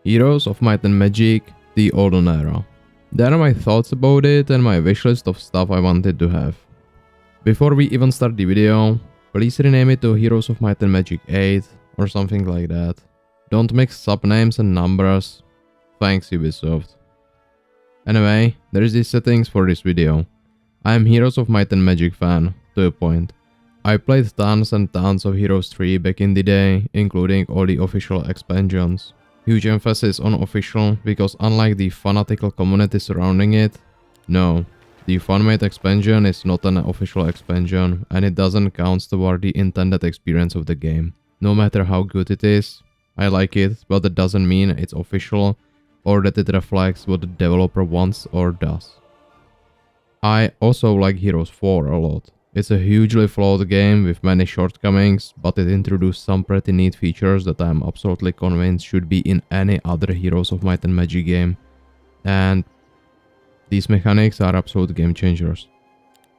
Heroes of Might and Magic, the Olden Era. There are my thoughts about it and my wishlist of stuff I wanted to have. Before we even start the video, please rename it to Heroes of Might and Magic 8 or something like that. Don't mix subnames and numbers. Thanks Ubisoft. Anyway, there is the settings for this video. I am Heroes of Might and Magic fan, to a point. I played tons and tons of Heroes 3 back in the day, including all the official expansions. Huge emphasis on official, because unlike the fanatical community surrounding it, no, the fan-made expansion is not an official expansion and it doesn't count toward the intended experience of the game. No matter how good it is, I like it, but that doesn't mean it's official or that it reflects what the developer wants or does. I also like Heroes 4 a lot. It's a hugely flawed game with many shortcomings, but it introduced some pretty neat features that I'm absolutely convinced should be in any other Heroes of Might and Magic game. And these mechanics are absolute game changers.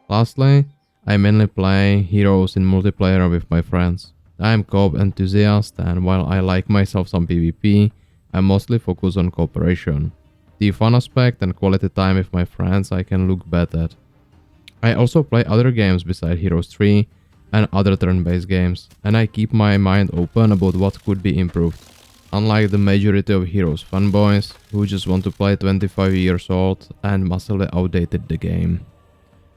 Lastly, I mainly play Heroes in multiplayer with my friends. I am co-op enthusiast, and while I like myself some PvP, I mostly focus on cooperation. The fun aspect and quality time with my friends I can look back at. I also play other games beside Heroes 3 and other turn-based games, and I keep my mind open about what could be improved. Unlike the majority of Heroes fanboys, who just want to play 25 years old and massively outdated the game.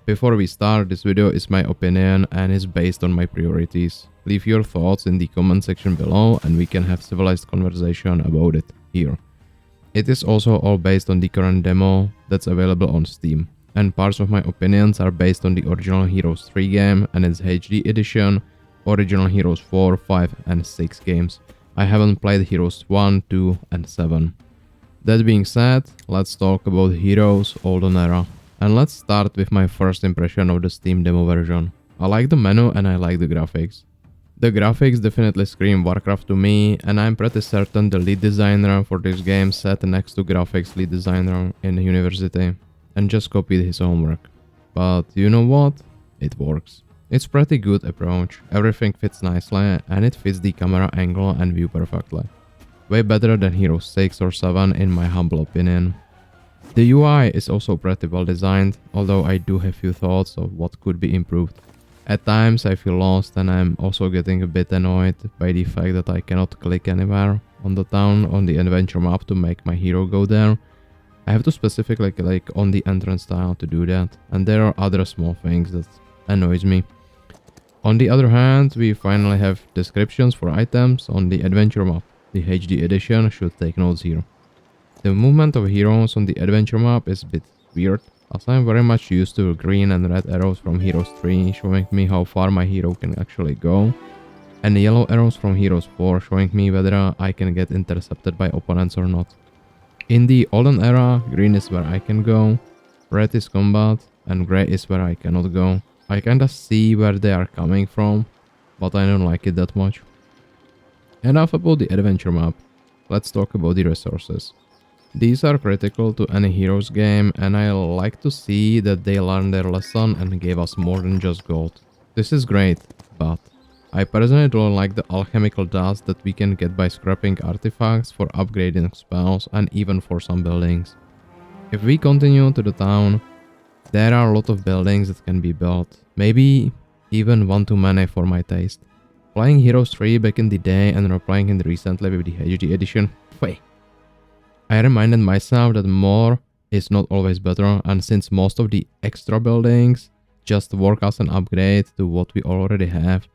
Before we start, this video is my opinion and is based on my priorities. Leave your thoughts in the comment section below and we can have civilized conversation about it here. It is also all based on the current demo that's available on Steam. And parts of my opinions are based on the original Heroes 3 game and its HD edition, original Heroes 4, 5 and 6 games. I haven't played Heroes 1, 2 and 7. That being said, let's talk about Heroes Olden Era. And let's start with my first impression of the Steam demo version. I like the menu and I like the graphics. The graphics definitely scream Warcraft to me, and I'm pretty certain the lead designer for this game sat next to graphics lead designer in university and just copied his homework. But you know what? It works. It's pretty good approach, everything fits nicely and it fits the camera angle and view perfectly. Way better than Heroes 6 or 7 in my humble opinion. The UI is also pretty well designed, although I do have few thoughts of what could be improved. At times I feel lost and I'm also getting a bit annoyed by the fact that I cannot click anywhere on the town on the adventure map to make my hero go there. I have to specifically click on the entrance tile to do that, and there are other small things that annoys me. On the other hand, we finally have descriptions for items on the adventure map. The HD edition should take notes here. The movement of heroes on the adventure map is a bit weird, as I am very much used to green and red arrows from Heroes 3 showing me how far my hero can actually go, and yellow arrows from Heroes 4 showing me whether I can get intercepted by opponents or not. In the Olden Era, green is where I can go, red is combat, and grey is where I cannot go. I kinda see where they are coming from, but I don't like it that much. Enough about the adventure map, let's talk about the resources. These are critical to any Heroes game, and I like to see that they learned their lesson and gave us more than just gold. This is great, but I personally don't like the alchemical dust that we can get by scrapping artifacts for upgrading spells and even for some buildings. If we continue to the town, there are a lot of buildings that can be built, maybe even one too many for my taste. Playing Heroes 3 back in the day and replaying it recently with the HD edition, I reminded myself that more is not always better, and since most of the extra buildings just work as an upgrade to what we already have,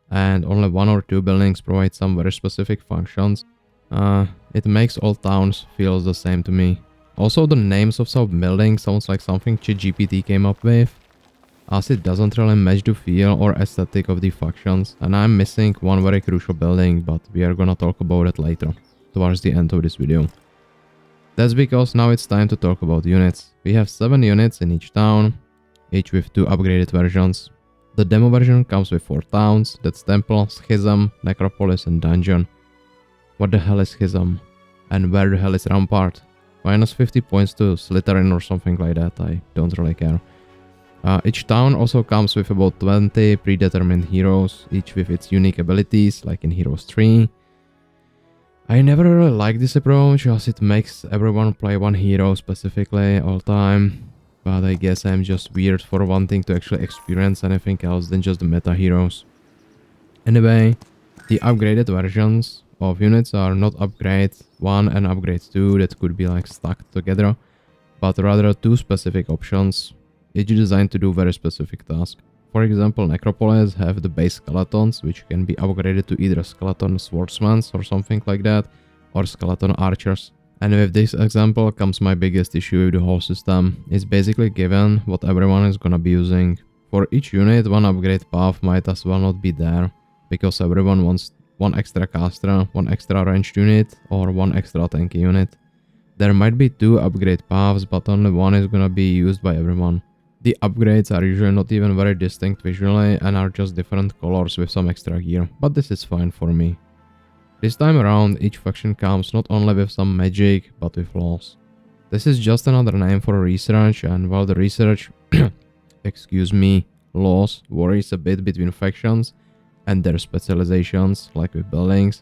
and only one or two buildings provide some very specific functions, it makes all towns feel the same to me. Also, the names of some buildings sounds like something ChatGPT came up with, as it doesn't really match the feel or aesthetic of the factions, and I'm missing one very crucial building, but we are gonna talk about it later, towards the end of this video. That's because now it's time to talk about units. We have 7 units in each town, each with 2 upgraded versions. The demo version comes with 4 towns, that's Temple, Schism, Necropolis and Dungeon. What the hell is Schism? And where the hell is Rampart? Minus 50 points to Slytherin or something like that, I don't really care. Each town also comes with about 20 predetermined heroes, each with its unique abilities, like in Heroes 3. I never really like this approach as it makes everyone play one hero specifically all time, but I guess I'm just weird for wanting to actually experience anything else than just the meta heroes. Anyway, the upgraded versions of units are not upgrade 1 and upgrade 2 that could be like stuck together, but rather two specific options, each designed to do very specific tasks. For example, Necropolis have the base skeletons, which can be upgraded to either skeleton swordsmen or something like that, or skeleton archers. And with this example comes my biggest issue with the whole system. It's basically given what everyone is gonna be using. For each unit, one upgrade path might as well not be there, because everyone wants one extra caster, one extra ranged unit, or one extra tanky unit. There might be two upgrade paths, but only one is gonna be used by everyone. The upgrades are usually not even very distinct visually and are just different colors with some extra gear, but this is fine for me. This time around, each faction comes not only with some magic, but with laws. This is just another name for research, and while the research, excuse me, laws varies a bit between factions and their specializations, like with buildings.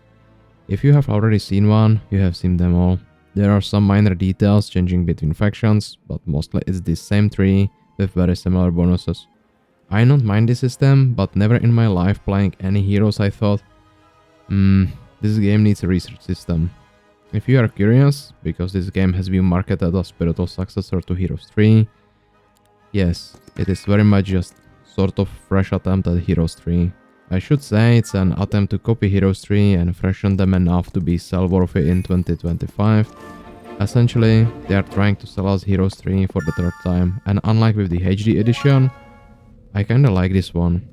If you have already seen one, you have seen them all. There are some minor details changing between factions, but mostly it's the same tree with very similar bonuses. I don't mind this system, but never in my life playing any heroes I thought, this game needs a research system. If you are curious, because this game has been marketed as spiritual successor to Heroes 3, yes, it is very much just sort of fresh attempt at Heroes 3. I should say it's an attempt to copy Heroes 3 and freshen them enough to be sell-worthy in 2025. Essentially, they are trying to sell us Heroes 3 for the third time, and unlike with the HD edition, I kinda like this one.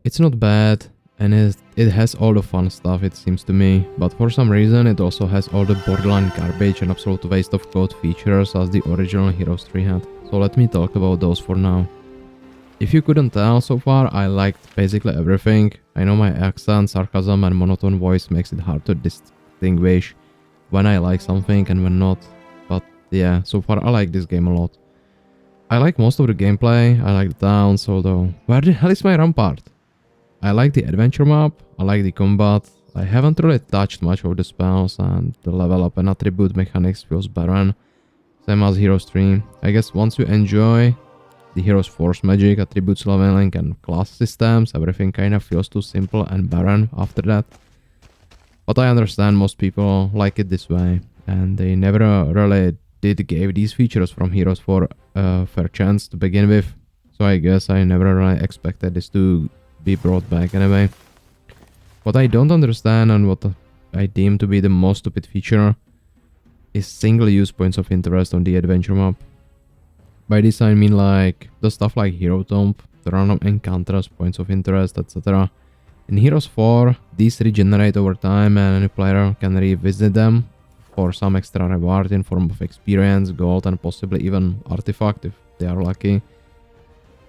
It's not bad, and it has all the fun stuff it seems to me, but for some reason it also has all the borderline garbage and absolute waste of code features as the original Heroes 3 had. So let me talk about those for now. If you couldn't tell so far, I liked basically everything. I know my accent, sarcasm and monotone voice makes it hard to distinguish when I like something and when not, but yeah, so far I like this game a lot. I like most of the gameplay, I like the towns, although where the hell is my rampart? I like the adventure map, I like the combat, I haven't really touched much of the spells and the level up and attribute mechanics feels barren, same as Heroes 3. I guess once you enjoy the Heroes Force magic, attributes leveling and class systems, everything kind of feels too simple and barren after that. But I understand most people like it this way, and they never really did give these features from Heroes 4 a fair chance to begin with, so I guess I never really expected this to be brought back anyway. What I don't understand and what I deem to be the most stupid feature is single-use points of interest on the adventure map. By this I mean like the stuff like Hero Tomb, the random encounters, points of interest, etc. In Heroes 4, these regenerate over time and any player can revisit them for some extra reward in form of experience, gold and possibly even artifact if they are lucky.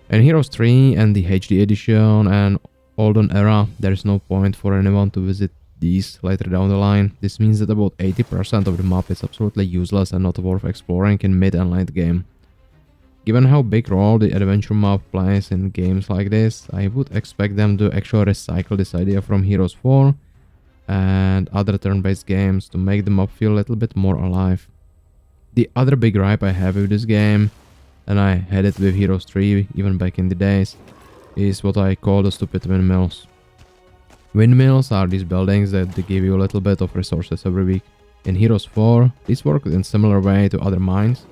In Heroes 3 and the HD edition and Olden Era, there is no point for anyone to visit these later down the line. This means that about 80% of the map is absolutely useless and not worth exploring in mid and late game. Given how big role the adventure map plays in games like this, I would expect them to actually recycle this idea from Heroes 4 and other turn-based games to make the map feel a little bit more alive. The other big gripe I have with this game, and I had it with Heroes 3 even back in the days, is what I call the stupid windmills. Windmills are these buildings that they give you a little bit of resources every week. In Heroes 4, these work in similar way to other mines.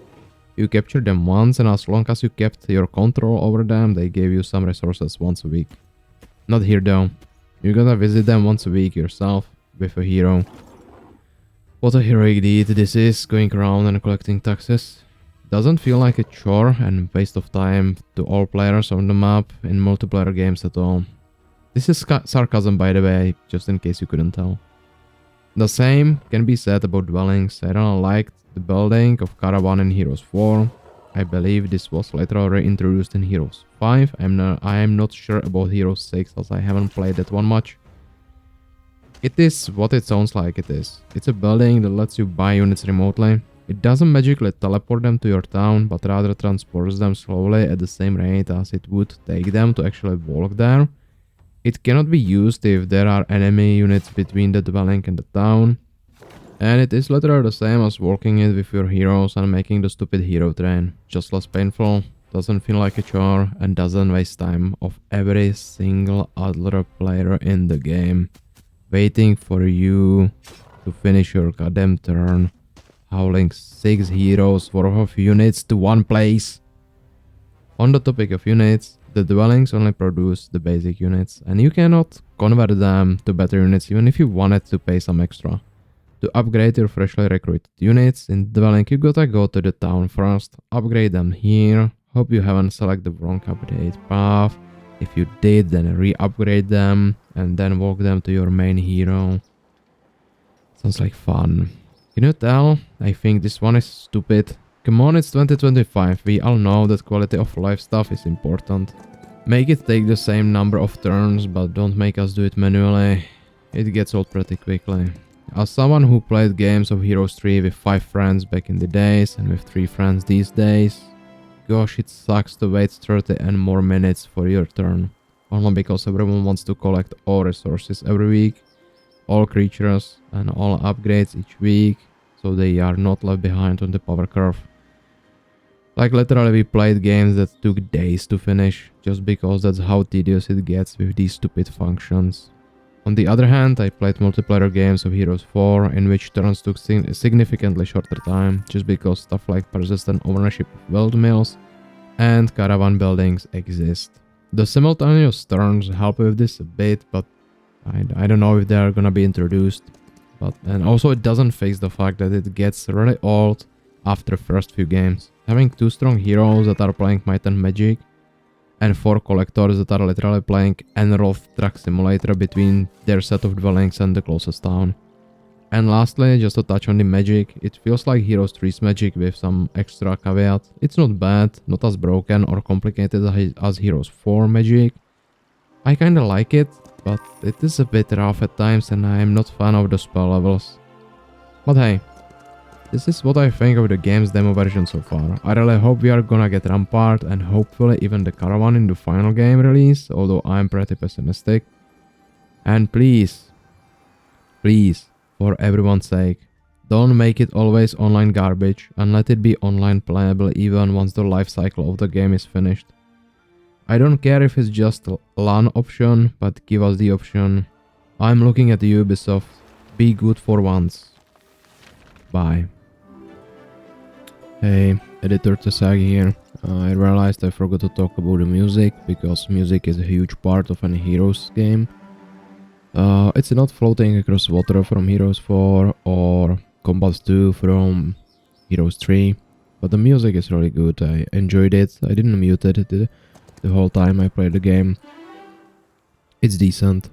You capture them once, and as long as you kept your control over them, they gave you some resources once a week. Not here though. You gotta visit them once a week yourself with a hero. What a heroic deed this is, going around and collecting taxes. Doesn't feel like a chore and waste of time to all players on the map in multiplayer games at all. This is sarcasm by the way, just in case you couldn't tell. The same can be said about dwellings. I don't like the building of Caravan in Heroes 4. I believe this was later reintroduced in Heroes 5. I am not sure about Heroes 6 as I haven't played that one much. It is what it sounds like it is. It's a building that lets you buy units remotely. It doesn't magically teleport them to your town, but rather transports them slowly at the same rate as it would take them to actually walk there. It cannot be used if there are enemy units between the dwelling and the town. And it is literally the same as working it with your heroes and making the stupid hero train. Just less painful, doesn't feel like a chore, and doesn't waste time of every single other player in the game. Waiting for you to finish your goddamn turn. Hauling 6 heroes worth of units to one place. On the topic of units, the dwellings only produce the basic units, and you cannot convert them to better units even if you wanted to pay some extra. To upgrade your freshly recruited units in dwelling, you gotta go to the town first, upgrade them here. Hope you haven't selected the wrong upgrade path. If you did, then re-upgrade them and then walk them to your main hero. Sounds like fun. Can you tell? I think this one is stupid. Come on, it's 2025. We all know that quality of life stuff is important. Make it take the same number of turns, but don't make us do it manually. It gets old pretty quickly. As someone who played games of Heroes 3 with 5 friends back in the days and with 3 friends these days, gosh, it sucks to wait 30 and more minutes for your turn. Only because everyone wants to collect all resources every week, all creatures and all upgrades each week, so they are not left behind on the power curve. Like literally we played games that took days to finish, just because that's how tedious it gets with these stupid functions. On the other hand, I played multiplayer games of Heroes 4 in which turns took significantly shorter time, just because stuff like persistent ownership of weld mills and caravan buildings exist. The simultaneous turns help with this a bit, but I don't know if they are gonna be introduced. And also it doesn't fix the fact that it gets really old after the first few games. Having 2 strong heroes that are playing Might and Magic, and 4 collectors that are literally playing Enroth Truck Simulator between their set of dwellings and the closest town. And lastly, just to touch on the magic, it feels like Heroes 3's magic with some extra caveat. It's not bad, not as broken or complicated as Heroes 4 magic. I kinda like it, but it is a bit rough at times and I am not fan of the spell levels. But hey, this is what I think of the game's demo version so far. I really hope we are gonna get Rampart and hopefully even the Caravan in the final game release, although I'm pretty pessimistic. And please, for everyone's sake, don't make it always online garbage and let it be online playable even once the life cycle of the game is finished. I don't care if it's just a LAN option, but give us the option. I'm looking at Ubisoft. Be good for once. Bye. Hey, editor Tesag here. I realized I forgot to talk about the music, because music is a huge part of any Heroes game. It's not floating across water from Heroes 4 or Combat 2 from Heroes 3, but the music is really good. I enjoyed it. I didn't mute it the whole time I played the game. It's decent.